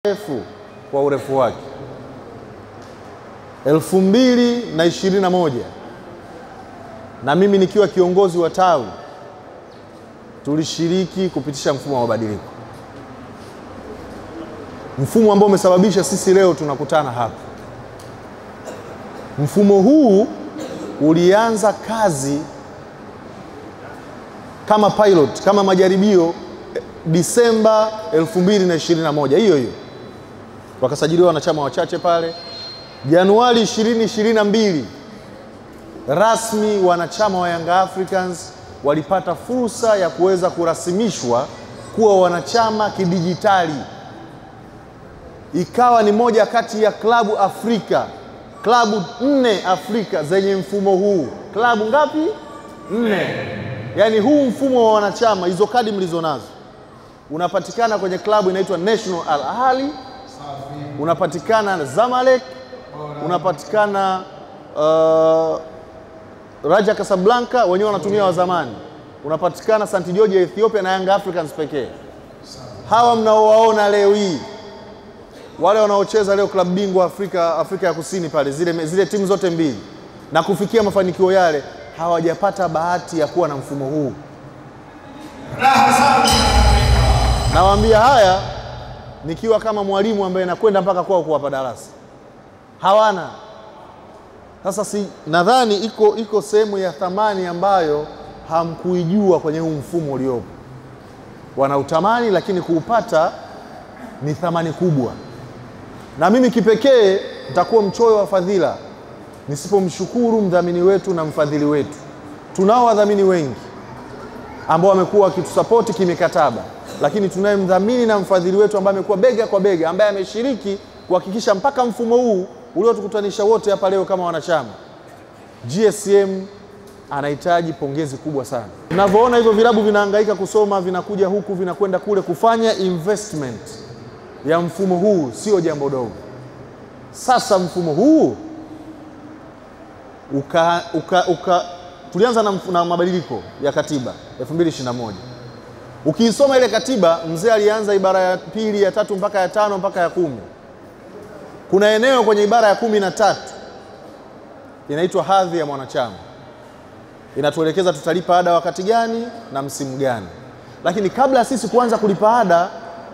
refu kwa urefu wake. 2021 na mimi nikiwa kiongozi wa tawi tulishiriki kupitisha mfumo wa mabadiliko, mfumo ambao umesababisha sisi leo tunakutana hapa. Mfumo huu ulianza kazi kama pilot, kama majaribio Disemba 2021 hiyo. Wakasajiliwa wanachama wachache pale. Januari 2022 rasmi wanachama wa Young Africans walipata fursa ya kuweza kurasimishwa kuwa wanachama kidijitali. Ikawa ni moja kati ya klabu Afrika, klabu 4 Afrika zenye mfumo huu. Klabu ngapi? 4. Yaani huu mfumo wa wanachama, hizo kadi mlizonazo, unapatikana kwenye klabu inaitwa National Al Ahly, unapatikana Zamalek, unapatikana Raja Casablanca, wenyewe wanatumia wa zamani, unapatikana St George Ethiopia na Young Africans pekee. Hawa mnaowaona leo hii, wale wanaocheza leo klabu bingwa Afrika ya Kusini pale, zile timu zote mbili, na kufikia mafanikio yale, hawajapata bahati ya kuwa na mfumo huu. Nawaambia haya nikiwa kama mwalimu ambaye nakwenda mpaka kwao kuwapa darasa. Hawana. Sasa nadhani iko sehemu ya thamani ambayo hamkuijua kwenye huu mfumo uliopo. Wanautamani, lakini kuupata ni thamani kubwa. Na mimi kipekee nitakuwa mchoyo wa fadhila nisipomshukuru mdhamini wetu na mfadhili wetu. Tunao wadhamini wengi ambao wamekuwa wakitusapoti kimikataba, lakini tunaye mdhamini na mfadhili wetu ambaye amekuwa bega kwa bega, ambaye ameshiriki kuhakikisha mpaka mfumo huu uliotukutanisha wote hapa leo kama wanachama. GSM anahitaji pongezi kubwa sana. Tunavyoona hivyo vilabu vinahangaika kusoma, vinakuja huku, vinakwenda kule, kufanya investment ya mfumo huu sio jambo dogo. Sasa mfumo huu tulianza na mabadiliko ya katiba 2021. Ukiisoma ile katiba, mzee alianza ibara ya 2, ya 3 mpaka ya 5 mpaka ya 10. Kuna eneo kwenye ibara ya 13 inaitwa hadhi ya mwanachama. Inatuelekeza tutalipa ada wakati gani na msimu gani. Lakini kabla sisi kuanza kulipa ada,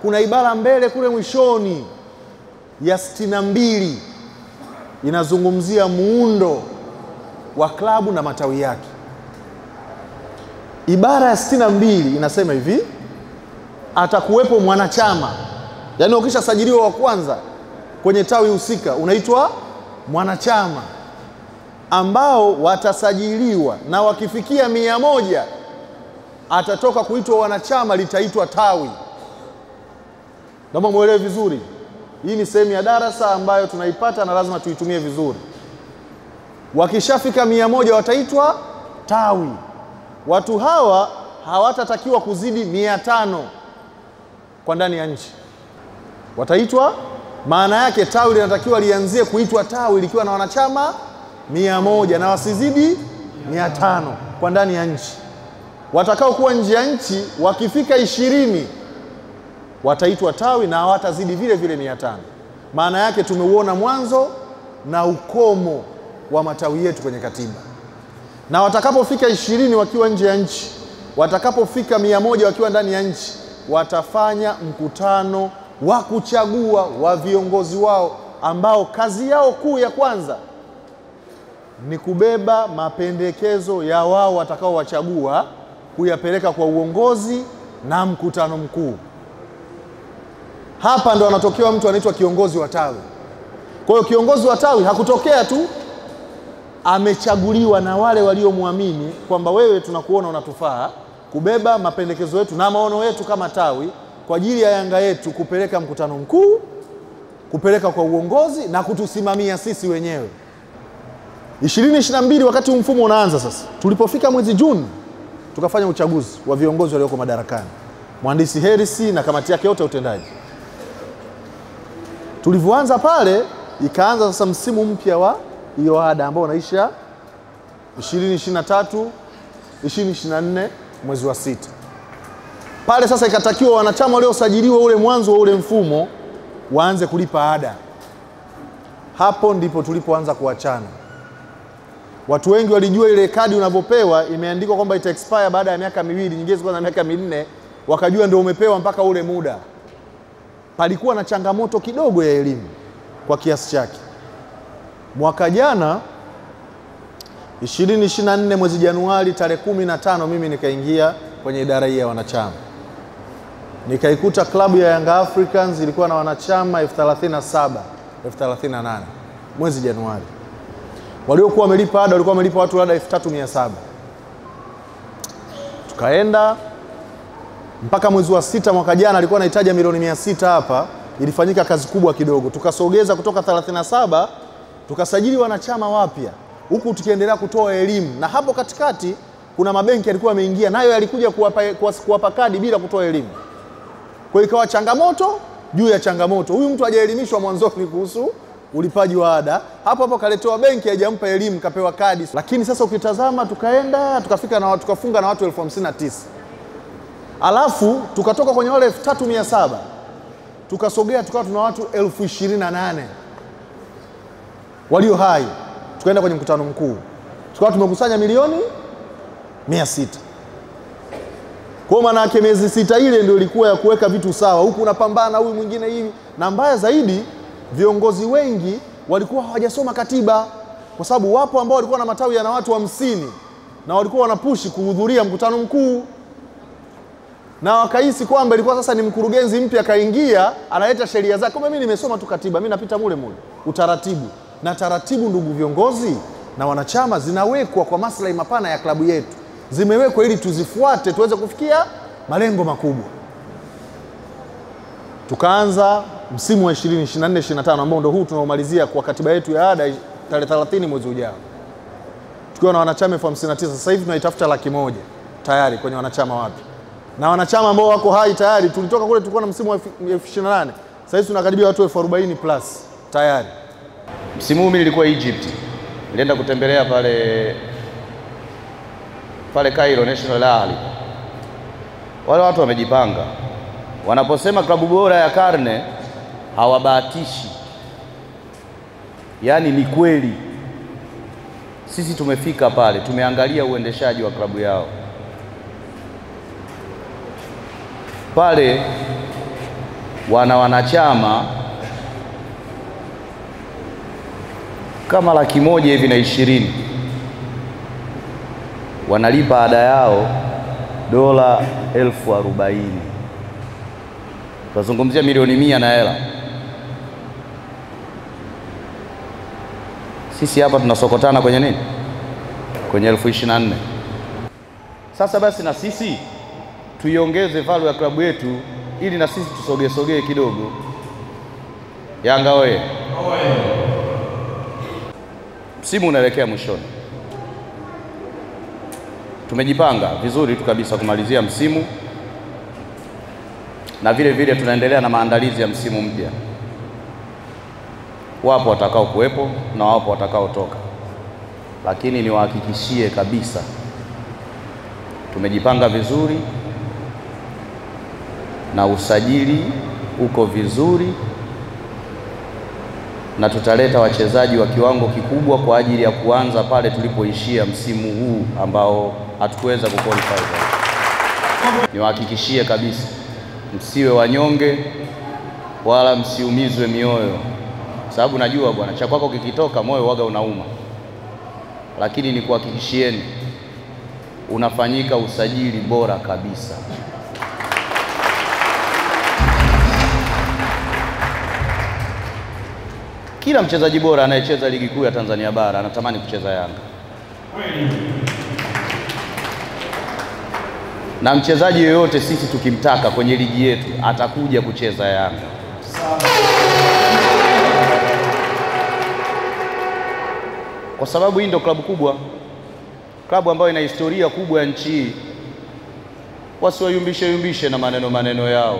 kuna ibara mbele kule mwishoni ya 62 inazungumzia muundo wa klabu na matawi yake. Ibara ya 62 inasema hivi: atakuwepo mwanachama. Yaani ukishasajiliwa wa kwanza kwenye tawi husika unaitwa mwanachama, ambao watasajiliwa na wakifikia 100 atatoka kuitwa wanachama, litaitwa tawi. Naomba muelewe vizuri. Hii ni sehemu ya darasa ambayo tunaipata na lazima tuitumie vizuri. Wakishafika 100 wataitwa tawi. Watu hawa hawatatakiwa kuzidi 500 kwa ndani ya nchi. Wataitwa, maana yake tawi linatakiwa lianzie kuitwa tawi likiwa na wanachama 100 na wasizidi 500 kwa ndani ya nchi. Watakao kuwa nje ya nchi wakifika 20 wataitwa tawi na hawatazidi vile 500. Maana yake tumeuona mwanzo na ukomo wa matawi yetu kwenye katiba. Na watakapofika 20 wakiwa nje ya nchi, watakapofika 100 wakiwa ndani ya nchi, watafanya mkutano wa kuchagua wa viongozi wao, ambao kazi yao kuu ya kwanza ni kubeba mapendekezo ya wao watakao wachagua kuyapeleka kwa uongozi na mkutano mkuu. Hapa ndo anatokea mtu anaitwa kiongozi wa tawi. Kwa hiyo kiongozi wa tawi hakutokea tu amechaguliwa na wale waliomwamini kwamba wewe tunakuona unatufaa kubeba mapendekezo yetu na maono yetu kama tawi kwa ajili ya Yanga yetu, kupeleka mkutano mkuu, kupeleka kwa uongozi na kutusimamia sisi wenyewe. 2022 wakati mfumo unaanza sasa, tulipofika mwezi Juni tukafanya uchaguzi wa viongozi walioko madarakani, Mhandisi Hersi na kamati yake yote ya utendaji. Tulivyoanza pale, ikaanza sasa msimu mpya wa hiyo ada ambao unaisha 2023 2024 mwezi wa 6. Pale sasa ikatakiwa wanachama waliosajiliwa ule mwanzo wa ule mfumo waanze kulipa ada. Hapo ndipo tulipoanza kuachana. Watu wengi walijua ile kadi unavyopewa imeandikwa kwamba ita expire baada ya miaka miwili, nyingine zilikuwa na miaka minne, wakajua ndio umepewa mpaka ule muda. Palikuwa na changamoto kidogo ya elimu kwa kiasi chake. Mwaka jana 2024 mwezi Januari tarehe 15 mimi nikaingia kwenye idara hii ya wanachama. Nikaikuta klabu ya Young Africans ilikuwa na wanachama 37,038 mwezi Januari. Waliokuwa wamelipa ada walikuwa wamelipa watu ada 3,700. Tukaenda mpaka mwezi wa 6 mwaka jana alikuwa anahitaji milioni 600 hapa, ilifanyika kazi kubwa kidogo. Tukasogeza kutoka 37 tukasajili wanachama wapya. Huku tukiendelea kutoa elimu, na hapo katikati kuna mabenki yalikuwa yameingia nayo yalikuja kuwapa kadi bila kutoa elimu. Kwa hiyo ikawa changamoto juu ya changamoto. Huyu mtu hajaelimishwa mwanzoni kuhusu ulipaji wa ada. Hapo kaletewa benki haijampa elimu, kapewa kadi. Lakini sasa ukitazama tukaenda tukafunga na watu 59,000. Alafu tukatoka kwenye wale 3,700 tukasogea tukawa tuna watu 28,000 walio hai. Tukaenda kwenye mkutano mkuu, tukawa tumekusanya milioni 600. Kwa maana yake miezi 6 ile ndio ilikuwa ya kuweka vitu sawa. Huku unapambana huyu mwingine hivi, na mbaya zaidi viongozi wengi walikuwa hawajasoma katiba, kwa sababu wapo ambao walikuwa na matawi yana watu 50 na walikuwa wanapushi kuhudhuria mkutano mkuu, na wakahisi kwamba ilikuwa sasa ni mkurugenzi mpya kaingia analeta sheria zake. Kama mimi nimesoma tu katiba, mimi napita mule utaratibu. Na taratibu, ndugu viongozi na wanachama, zinawekwa kwa maslahi mapana ya klabu yetu. Zimewekwa ili tuzifuate tuweze kufikia malengo makubwa. Tukaanza msimu wa 2024-25 ambao ndio huu tunaomalizia kwa katiba yetu ya ada tarehe 30 mwezi ujao. Tukiwa na wanachama 59,000, sasa hivi tunaitafuta 100,000 tayari kwenye wanachama wapya. Na wanachama ambao wako hai tayari, tulitoka kule tulikuwa na msimu wa 2028. Sasa hivi tunakaribia watu 40,000 plus tayari. Msimu huu nilikuwa Egypt. Nilienda kutembelea pale Cairo National Ahli. Wale watu wamejipanga. Wanaposema klabu bora ya karne hawabahatishi. Yaani ni kweli. Sisi tumefika pale, tumeangalia uendeshaji wa klabu yao. Pale wana wanachama kama 120,000 wanalipa ada yao dola 40,000. Tunazungumzia milioni 100 na hela. Sisi hapa tunasokotana kwenye nini? Kwenye 24,000. Sasa basi na sisi tuiongeze value ya klabu yetu ili na sisi tusogee kidogo. Yanga oye! Msimu unaelekea mwishoni. Tumejipanga vizuri tu kabisa kumalizia msimu, na vile tunaendelea na maandalizi ya msimu mpya. Wapo watakao kuwepo na wapo watakao toka, lakini niwahakikishie kabisa tumejipanga vizuri na usajili uko vizuri, na tutaleta wachezaji wa kiwango kikubwa kwa ajili ya kuanza pale tulipoishia msimu huu ambao hatukuweza kuqualify. Niwahakikishie kabisa msiwe wanyonge wala msiumizwe mioyo, sababu najua bwana, cha kwako kikitoka moyo waga unauma, lakini nikuhakikishieni unafanyika usajili bora kabisa. Kila mchezaji bora anayecheza ligi kuu ya Tanzania bara anatamani kucheza Yanga. Na mchezaji yoyote sisi tukimtaka kwenye ligi yetu atakuja kucheza Yanga. Kwa sababu hii ndio klabu kubwa, klabu ambayo ina historia kubwa ya nchi hii. Wasiwayumbishe na maneno yao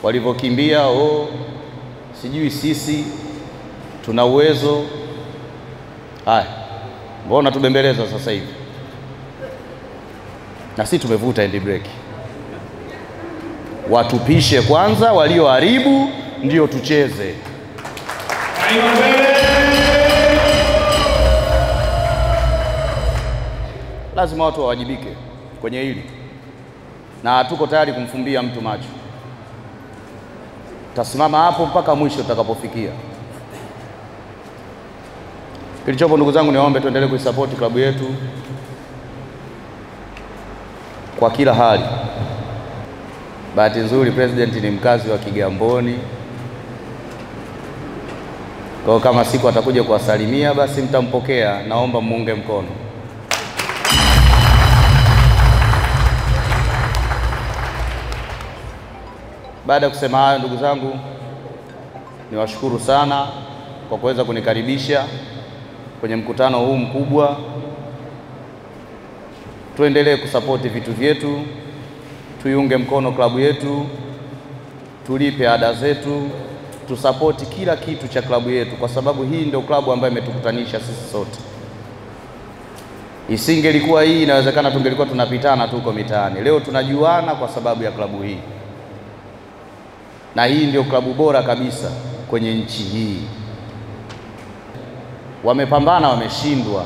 walivyokimbia, sijui sisi tuna uwezo. Haya, mbona tubembeleza sasa hivi? Na sisi tumevuta end break. watupishe kwanza, walioharibu ndio tucheze. Lazima watu wawajibike kwenye hili, na hatuko tayari kumfumbia mtu macho. Tasimama hapo mpaka mwisho tutakapofikia. Kilichopo ndugu zangu, niwaombe tuendelee kuisupport klabu yetu kwa kila hali. Bahati nzuri president ni mkazi wa Kigamboni, kwa kama siku atakuja kuwasalimia basi mtampokea, naomba muunge mkono. Baada ya kusema hayo, ndugu zangu, niwashukuru sana kwa kuweza kunikaribisha kwenye mkutano huu mkubwa. Tuendelee kusapoti vitu vyetu, tuiunge mkono klabu yetu, tulipe ada zetu, tusapoti kila kitu cha klabu yetu, kwa sababu hii ndio klabu ambayo imetukutanisha sisi sote. Isingelikuwa hii, inawezekana tungelikuwa tunapitana tu huko mitaani. Leo tunajuana kwa sababu ya klabu hii, na hii ndio klabu bora kabisa kwenye nchi hii. Wamepambana, wameshindwa.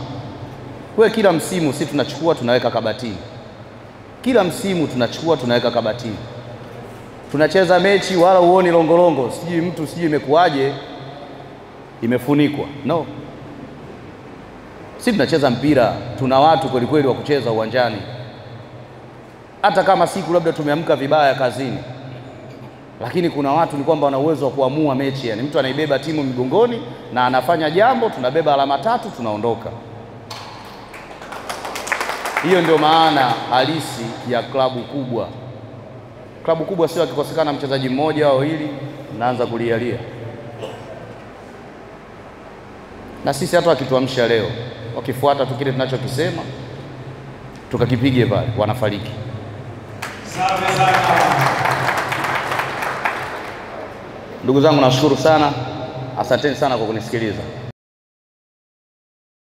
Kwa kila msimu sisi tunachukua tunaweka kabatini, kila msimu tunachukua tunaweka kabatini. Tunacheza mechi wala uoni longolongo, sijui mtu sijui imekuaje imefunikwa. No, sisi tunacheza mpira, tuna watu kweli kweli wa kucheza uwanjani. Hata kama siku labda tumeamka vibaya kazini, lakini kuna watu ni kwamba wana uwezo wa kuamua mechi. Yani mtu anaibeba timu migongoni na anafanya jambo, tunabeba alama 3 tunaondoka. Hiyo ndio maana halisi ya klabu kubwa. Klabu kubwa sio akikosekana mchezaji mmoja au wawili naanza kulialia. Na sisi hata wakituamsha leo, wakifuata tu kile tunachokisema, tukakipige pale, wanafariki. Ndugu zangu, nashukuru sana. Asanteni sana kwa kunisikiliza.